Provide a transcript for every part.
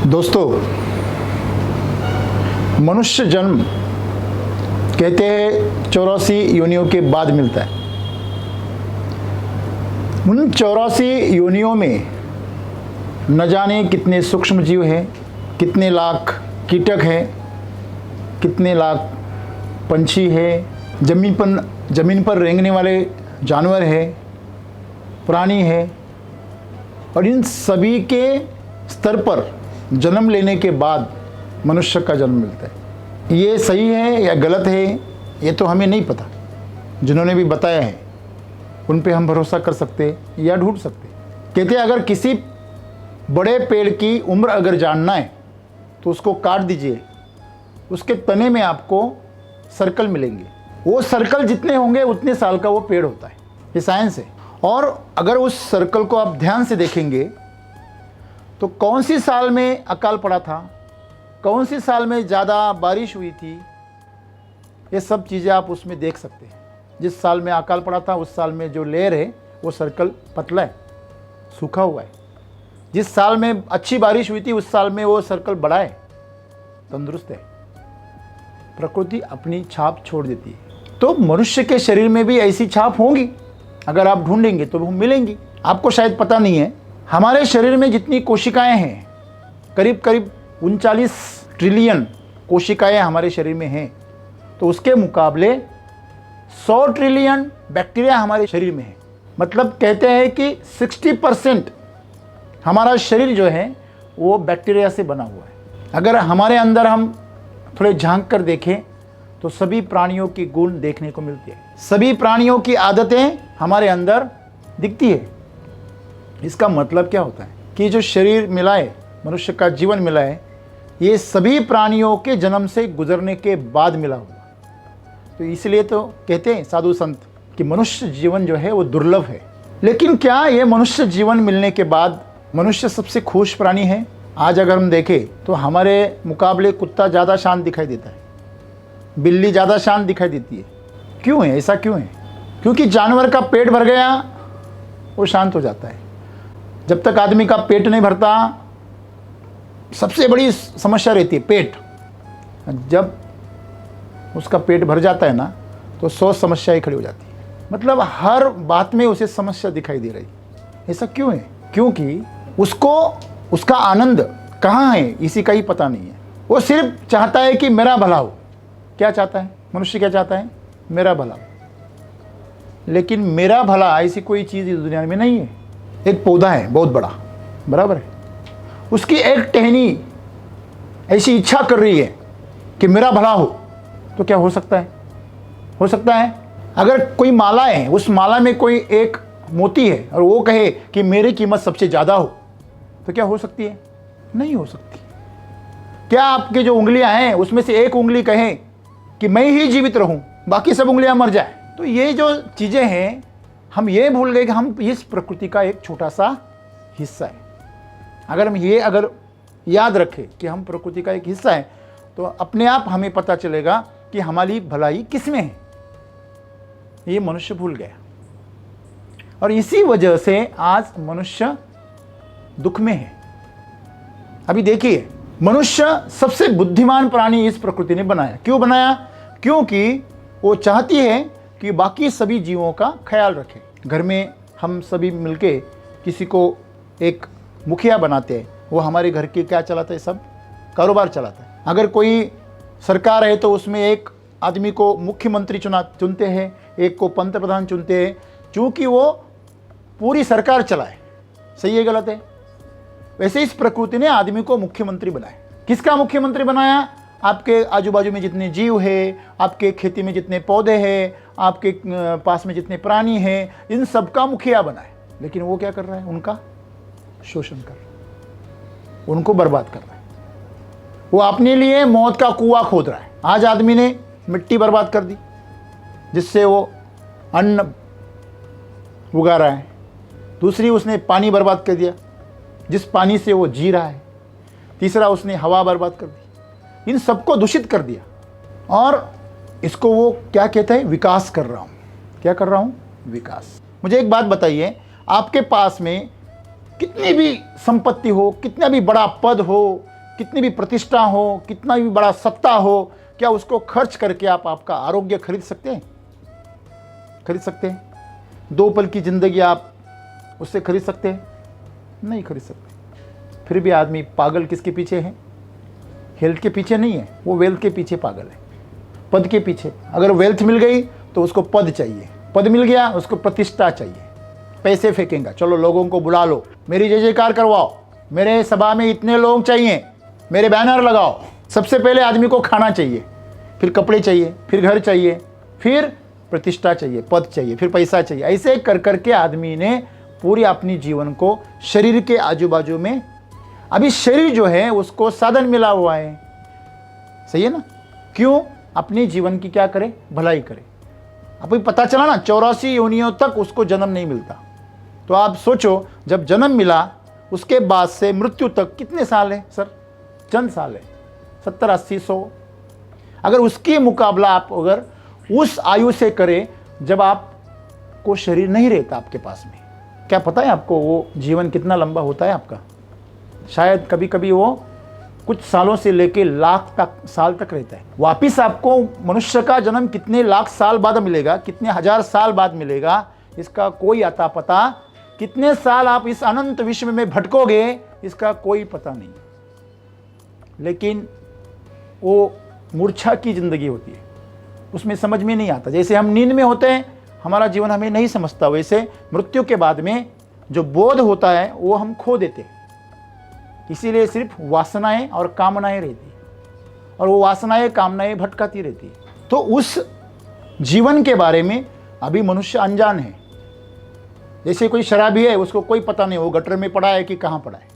दोस्तों, मनुष्य जन्म कहते हैं 84 योनियों के बाद मिलता है। उन 84 योनियों में न जाने कितने सूक्ष्म जीव हैं, कितने लाख कीटक हैं, कितने लाख पंछी हैं, जमीन पर रेंगने वाले जानवर हैं, प्राणी हैं, और इन सभी के स्तर पर जन्म लेने के बाद मनुष्य का जन्म मिलता है। ये सही है या गलत है ये तो हमें नहीं पता। जिन्होंने भी बताया है उन पे हम भरोसा कर सकते या ढूंढ सकते। कहते हैं अगर किसी बड़े पेड़ की उम्र अगर जानना है तो उसको काट दीजिए, उसके तने में आपको सर्कल मिलेंगे। वो सर्कल जितने होंगे उतने साल का वो पेड़ होता है। ये साइंस है। और अगर उस सर्कल को आप ध्यान से देखेंगे तो कौन सी साल में अकाल पड़ा था, कौन सी साल में ज़्यादा बारिश हुई थी, ये सब चीज़ें आप उसमें देख सकते हैं। जिस साल में अकाल पड़ा था उस साल में जो लेयर है वो सर्कल पतला है, सूखा हुआ है। जिस साल में अच्छी बारिश हुई थी उस साल में वो सर्कल बड़ा है, तंदुरुस्त है। प्रकृति अपनी छाप छोड़ देती है। तो मनुष्य के शरीर में भी ऐसी छाप होंगी, अगर आप ढूंढेंगे तो वो मिलेंगी। आपको शायद पता नहीं है, हमारे शरीर में जितनी कोशिकाएं हैं, करीब करीब 39 ट्रिलियन कोशिकाएं हमारे शरीर में हैं। तो उसके मुकाबले 100 ट्रिलियन बैक्टीरिया हमारे शरीर में है। मतलब कहते हैं कि 60% हमारा शरीर जो है वो बैक्टीरिया से बना हुआ है। अगर हमारे अंदर हम थोड़े झांक कर देखें तो सभी प्राणियों की गुण देखने को मिलती है, सभी प्राणियों की आदतें हमारे अंदर दिखती है। इसका मतलब क्या होता है कि जो शरीर मिला है, मनुष्य का जीवन मिला है, ये सभी प्राणियों के जन्म से गुजरने के बाद मिला हुआ। तो इसलिए तो कहते हैं साधु संत कि मनुष्य जीवन जो है वो दुर्लभ है। लेकिन क्या ये मनुष्य जीवन मिलने के बाद मनुष्य सबसे खुश प्राणी है? आज अगर हम देखें तो हमारे मुकाबले कुत्ता ज़्यादा शांत दिखाई देता है, बिल्ली ज़्यादा शांत दिखाई देती है। क्यों है ऐसा? क्यों है? क्योंकि जानवर का पेट भर गया वो शांत हो जाता है। जब तक आदमी का पेट नहीं भरता सबसे बड़ी समस्या रहती है पेट। जब उसका पेट भर जाता है ना तो 100 समस्याएं खड़ी हो जाती है। मतलब हर बात में उसे समस्या दिखाई दे रही। ऐसा क्यों है? क्योंकि उसको उसका आनंद कहाँ है इसी का ही पता नहीं है। वो सिर्फ चाहता है कि मेरा भला हो। क्या चाहता है मनुष्य? क्या चाहता है? मेरा भला हो। लेकिन मेरा भला ऐसी कोई चीज़ इस दुनिया में नहीं है। एक पौधा है बहुत बड़ा, बराबर है, उसकी एक टहनी ऐसी इच्छा कर रही है कि मेरा भला हो, तो क्या हो सकता है? हो सकता है अगर कोई माला है, उस माला में कोई एक मोती है और वो कहे कि मेरी कीमत सबसे ज़्यादा हो, तो क्या हो सकती है? नहीं हो सकती। क्या आपके जो उंगलियां हैं उसमें से एक उंगली कहे कि मैं ही जीवित रहूं, बाकी सब उंगलियां मर जाए? तो ये जो चीज़ें हैं हम ये भूल गए कि हम इस प्रकृति का एक छोटा सा हिस्सा है। अगर हम ये याद रखें कि हम प्रकृति का एक हिस्सा है तो अपने आप हमें पता चलेगा कि हमारी भलाई किस में है। ये मनुष्य भूल गया और इसी वजह से आज मनुष्य दुख में है। अभी देखिए, मनुष्य सबसे बुद्धिमान प्राणी इस प्रकृति ने बनाया। क्यों बनाया? क्योंकि वो चाहती है कि बाकी सभी जीवों का ख्याल रखें। घर में हम सभी मिलके किसी को एक मुखिया बनाते हैं, वो हमारे घर के क्या चलाता है? सब कारोबार चलाता है। अगर कोई सरकार है तो उसमें एक आदमी को मुख्यमंत्री चुनते हैं, एक को पंत प्रधान चुनते हैं, क्योंकि वो पूरी सरकार चलाए। सही है गलत है? वैसे इस प्रकृति ने आदमी को मुख्यमंत्री बनाया। किसका मुख्यमंत्री बनाया? आपके आजू बाजू में जितने जीव है, आपके खेती में जितने पौधे हैं, आपके पास में जितने प्राणी हैं, इन सब का मुखिया बनाए। लेकिन वो क्या कर रहा है? उनका शोषण कर रहा है, उनको बर्बाद कर रहा है। वो अपने लिए मौत का कुआं खोद रहा है। आज आदमी ने मिट्टी बर्बाद कर दी जिससे वो अन्न उगा रहा है। दूसरी, उसने पानी बर्बाद कर दिया जिस पानी से वो जी रहा है। तीसरा, उसने हवा बर्बाद कर दी। इन सबको दूषित कर दिया और इसको वो क्या कहता है? विकास कर रहा हूँ। क्या कर रहा हूँ? विकास। मुझे एक बात बताइए, आपके पास में कितनी भी संपत्ति हो, कितना भी बड़ा पद हो, कितनी भी प्रतिष्ठा हो, कितना भी बड़ा सत्ता हो, क्या उसको खर्च करके आप आपका आरोग्य खरीद सकते हैं? खरीद सकते हैं? 2 पल की ज़िंदगी आप उससे खरीद सकते हैं? नहीं खरीद सकते। फिर भी आदमी पागल किसके पीछे है? हेल्थ के पीछे नहीं है, वो वेल्थ के पीछे पागल है, पद के पीछे। अगर वेल्थ मिल गई तो उसको पद चाहिए, पद मिल गया उसको प्रतिष्ठा चाहिए, पैसे फेंकेगा, चलो लोगों को बुला लो, मेरी जय जयकार करवाओ, मेरे सभा में इतने लोग चाहिए, मेरे बैनर लगाओ। सबसे पहले आदमी को खाना चाहिए, फिर कपड़े चाहिए, फिर घर चाहिए, फिर प्रतिष्ठा चाहिए, पद चाहिए, फिर पैसा चाहिए। ऐसे कर करके आदमी ने पूरी अपनी जीवन को शरीर के आजू बाजू में, अभी शरीर जो है उसको साधन मिला हुआ है, सही है ना? क्यों? अपने जीवन की क्या करे? भलाई करे। अभी पता चला ना 84 योनियों तक उसको जन्म नहीं मिलता। तो आप सोचो, जब जन्म मिला उसके बाद से मृत्यु तक कितने साल है सर? चंद साल है, 70, 80, 100। अगर उसकी मुकाबला आप अगर उस आयु से करें जब आपको शरीर नहीं रहता आपके पास में, क्या पता है आपको वो जीवन कितना लंबा होता है आपका? शायद कभी कभी वो कुछ सालों से लेके लाख तक साल तक रहता है। वापिस आपको मनुष्य का जन्म कितने लाख साल बाद मिलेगा, कितने हजार साल बाद मिलेगा, इसका कोई अता पता। कितने साल आप इस अनंत विश्व में भटकोगे, इसका कोई पता नहीं। लेकिन वो मूर्छा की जिंदगी होती है, उसमें समझ में नहीं आता। जैसे हम नींद में होते हैं, हमारा जीवन हमें नहीं समझता, वैसे मृत्यु के बाद में जो बोध होता है वो हम खो देते हैं। इसीलिए सिर्फ वासनाएं और कामनाएं रहती, और वो वासनाएं कामनाएं भटकाती रहती है। तो उस जीवन के बारे में अभी मनुष्य अनजान है। जैसे कोई शराबी है, उसको कोई पता नहीं वो गटर में पड़ा है कि कहाँ पड़ा है,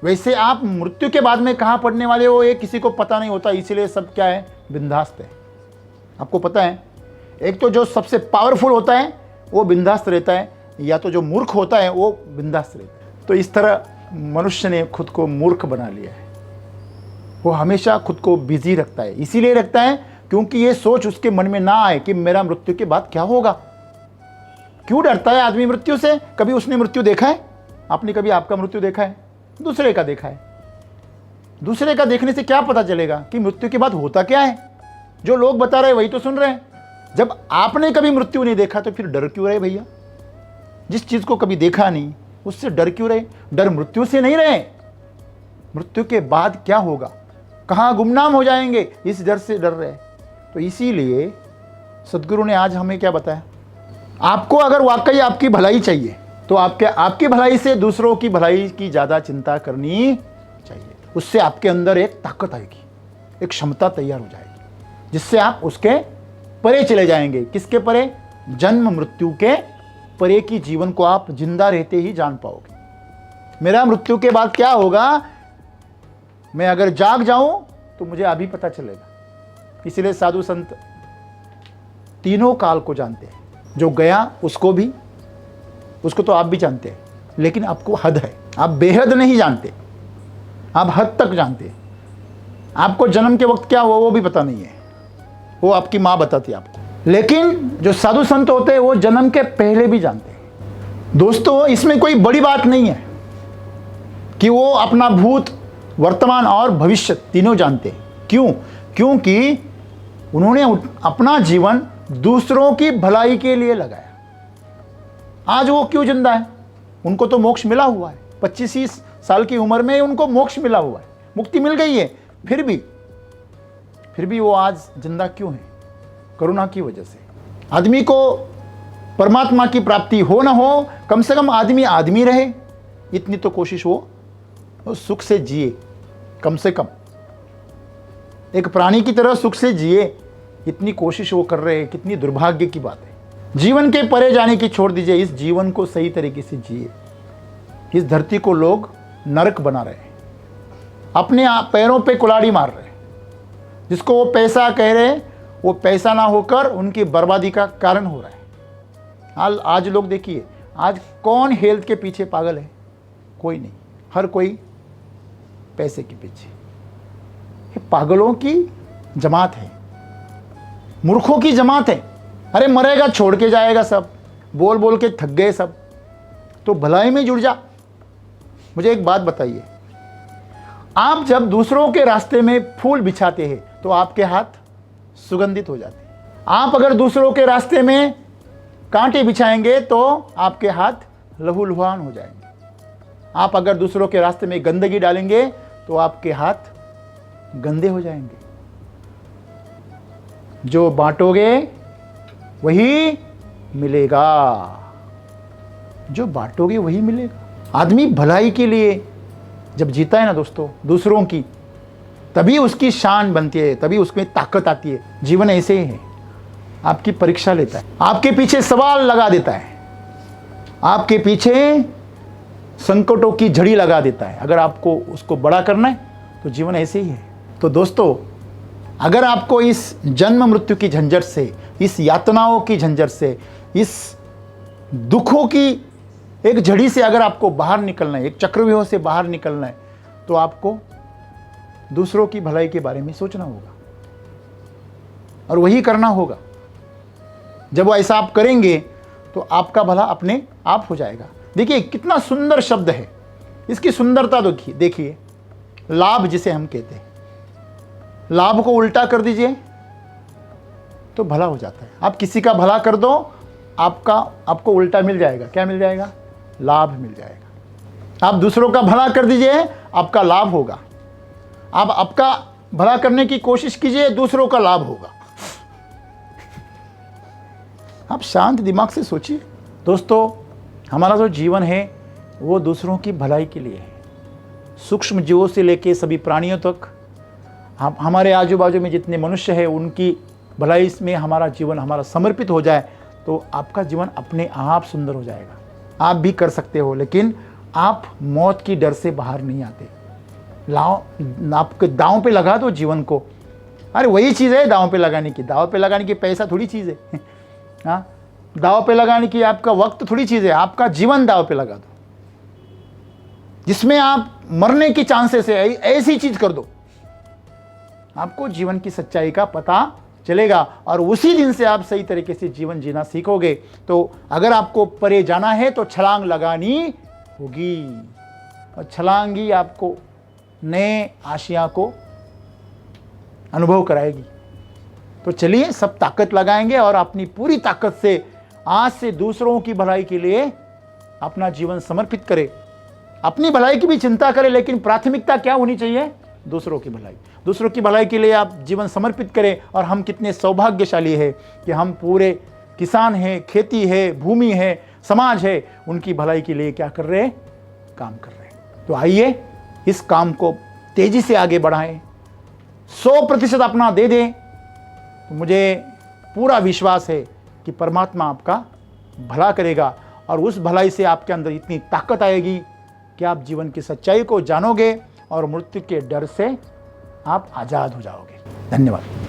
वैसे आप मृत्यु के बाद में कहाँ पड़ने वाले हो ये किसी को पता नहीं होता। इसीलिए सब क्या है? बिंदास्त है। आपको पता है, एक तो जो सबसे पावरफुल होता है वो बिंदास्त रहता है, या तो जो मूर्ख होता है वो बिंदास्त रहता है। तो इस तरह मनुष्य ने खुद को मूर्ख बना लिया है। वो हमेशा खुद को बिजी रखता है, इसीलिए रखता है क्योंकि ये सोच उसके मन में ना आए कि मेरा मृत्यु के बाद क्या होगा। क्यों डरता है आदमी मृत्यु से? कभी उसने मृत्यु देखा है? आपने कभी आपका मृत्यु देखा है? दूसरे का देखा है। दूसरे का देखने से क्या पता चलेगा कि मृत्यु के बाद होता क्या है? जो लोग बता रहे वही तो सुन रहे हैं। जब आपने कभी मृत्यु नहीं देखा तो फिर डर क्यों रहे भैया? जिस चीज को कभी देखा नहीं उससे डर क्यों रहे? डर मृत्यु से नहीं रहे, मृत्यु के बाद क्या होगा, कहां गुमनाम हो जाएंगे, इस डर से डर रहे। तो इसीलिए सदगुरु ने आज हमें क्या बताया, आपको अगर वाकई आपकी भलाई चाहिए तो आपकी भलाई से दूसरों की भलाई की ज़्यादा चिंता करनी चाहिए। उससे आपके अंदर एक ताकत आएगी, एक क्षमता तैयार हो जाएगी, जिससे आप उसके परे चले जाएंगे। किसके परे? जन्म मृत्यु के परे की जीवन को आप जिंदा रहते ही जान पाओगे। मेरा मृत्यु के बाद क्या होगा, मैं अगर जाग जाऊं तो मुझे अभी पता चलेगा। इसलिए साधु संत तीनों काल को जानते हैं। जो गया उसको तो आप भी जानते हैं, लेकिन आपको हद है, आप बेहद नहीं जानते, आप हद तक जानते हैं। आपको जन्म के वक्त क्या हुआ वो भी पता नहीं है, वो आपकी माँ बताती है आपको। लेकिन जो साधु संत होते हैं वो जन्म के पहले भी जानते हैं। दोस्तों, इसमें कोई बड़ी बात नहीं है कि वो अपना भूत, वर्तमान और भविष्य तीनों जानते हैं। क्यों? क्योंकि उन्होंने अपना जीवन दूसरों की भलाई के लिए लगाया। आज वो क्यों जिंदा है? उनको तो मोक्ष मिला हुआ है। 25 साल की उम्र में उनको मोक्ष मिला हुआ है, मुक्ति मिल गई है। फिर भी वो आज जिंदा क्यों है? करुणा की वजह से। आदमी को परमात्मा की प्राप्ति हो ना हो, कम से कम आदमी आदमी रहे, इतनी तो कोशिश वो सुख से जिए। कम से कम एक प्राणी की तरह सुख से जिए, इतनी कोशिश वो कर रहे हैं। कितनी दुर्भाग्य की बात है। जीवन के परे जाने की छोड़ दीजिए, इस जीवन को सही तरीके से जिए। इस धरती को लोग नरक बना रहे हैं, अपने पैरों पे कुल्हाड़ी मार रहे हैं। जिसको वो पैसा कह रहे हैं, वो पैसा ना होकर उनकी बर्बादी का कारण हो रहा है। आज लोग देखिए, आज कौन हेल्थ के पीछे पागल है? कोई नहीं, हर कोई पैसे के पीछे। ये पागलों की जमात है, मूर्खों की जमात है। अरे मरेगा, छोड़ के जाएगा सब, बोल बोल के थक गए सब। तो भलाई में जुड़ जा। मुझे एक बात बताइए, आप जब दूसरों के रास्ते में फूल बिछाते हैं तो आपके हाथ सुगंधित हो जाते हैं। आप अगर दूसरों के रास्ते में कांटे बिछाएंगे तो आपके हाथ लहूलुहान हो जाएंगे। आप अगर दूसरों के रास्ते में गंदगी डालेंगे तो आपके हाथ गंदे हो जाएंगे। जो बांटोगे वही मिलेगा, जो बांटोगे वही मिलेगा। आदमी भलाई के लिए जब जीता है ना दोस्तों दूसरों की, तभी उसकी शान बनती है, तभी उसमें ताकत आती है। जीवन ऐसे ही है, आपकी परीक्षा लेता है, आपके पीछे सवाल लगा देता है, आपके पीछे संकटों की झड़ी लगा देता है। अगर आपको उसको बड़ा करना है तो जीवन ऐसे ही है। तो दोस्तों, अगर आपको इस जन्म मृत्यु की झंझट से, इस यातनाओं की झंझट से, इस दुखों की एक झड़ी से अगर आपको बाहर निकलना है, एक चक्रव्यूह से बाहर निकलना है, तो आपको दूसरों की भलाई के बारे में सोचना होगा और वही करना होगा। जब वो ऐसा आप करेंगे तो आपका भला अपने आप हो जाएगा। देखिए कितना सुंदर शब्द है, इसकी सुंदरता देखिए। लाभ जिसे हम कहते हैं, लाभ को उल्टा कर दीजिए तो भला हो जाता है। आप किसी का भला कर दो, आपको उल्टा मिल जाएगा। क्या मिल जाएगा? लाभ मिल जाएगा। आप दूसरों का भला कर दीजिए, आपका लाभ होगा। आप आपका भला करने की कोशिश कीजिए, दूसरों का लाभ होगा। आप शांत दिमाग से सोचिए। दोस्तों, हमारा जो जीवन है वो दूसरों की भलाई के लिए है। सूक्ष्म जीवों से लेकर सभी प्राणियों तक, हमारे आजू बाजू में जितने मनुष्य हैं उनकी भलाई में हमारा जीवन हमारा समर्पित हो जाए तो आपका जीवन अपने आप सुंदर हो जाएगा। आप भी कर सकते हो, लेकिन आप मौत की डर से बाहर नहीं आते। आपके दांव पे लगा दो जीवन को। अरे वही चीज़ है दांव पे लगाने की। दांव पे लगाने की पैसा थोड़ी चीज़ है। हाँ, दांव पे लगाने की आपका वक्त थोड़ी चीज़ है। आपका जीवन दांव पे लगा दो, जिसमें आप मरने की चांसेस है। ऐसी चीज कर दो, आपको जीवन की सच्चाई का पता चलेगा और उसी दिन से आप सही तरीके से जीवन जीना सीखोगे। तो अगर आपको परे जाना है तो छलांग लगानी होगी, और छलांग ही आपको नए आशिया को अनुभव कराएगी। तो चलिए सब ताकत लगाएंगे और अपनी पूरी ताकत से आज से दूसरों की भलाई के लिए अपना जीवन समर्पित करें। अपनी भलाई की भी चिंता करें, लेकिन प्राथमिकता क्या होनी चाहिए? दूसरों की भलाई। दूसरों की भलाई के लिए आप जीवन समर्पित करें। और हम कितने सौभाग्यशाली हैं कि हम पूरे किसान हैं, खेती है, भूमि है, समाज है, उनकी भलाई के लिए क्या कर रहे हैं? काम कर रहे हैं। तो आइए इस काम को तेजी से आगे बढ़ाएं, 100% अपना दे दें। तो मुझे पूरा विश्वास है कि परमात्मा आपका भला करेगा और उस भलाई से आपके अंदर इतनी ताकत आएगी कि आप जीवन की सच्चाई को जानोगे और मृत्यु के डर से आप आज़ाद हो जाओगे। धन्यवाद।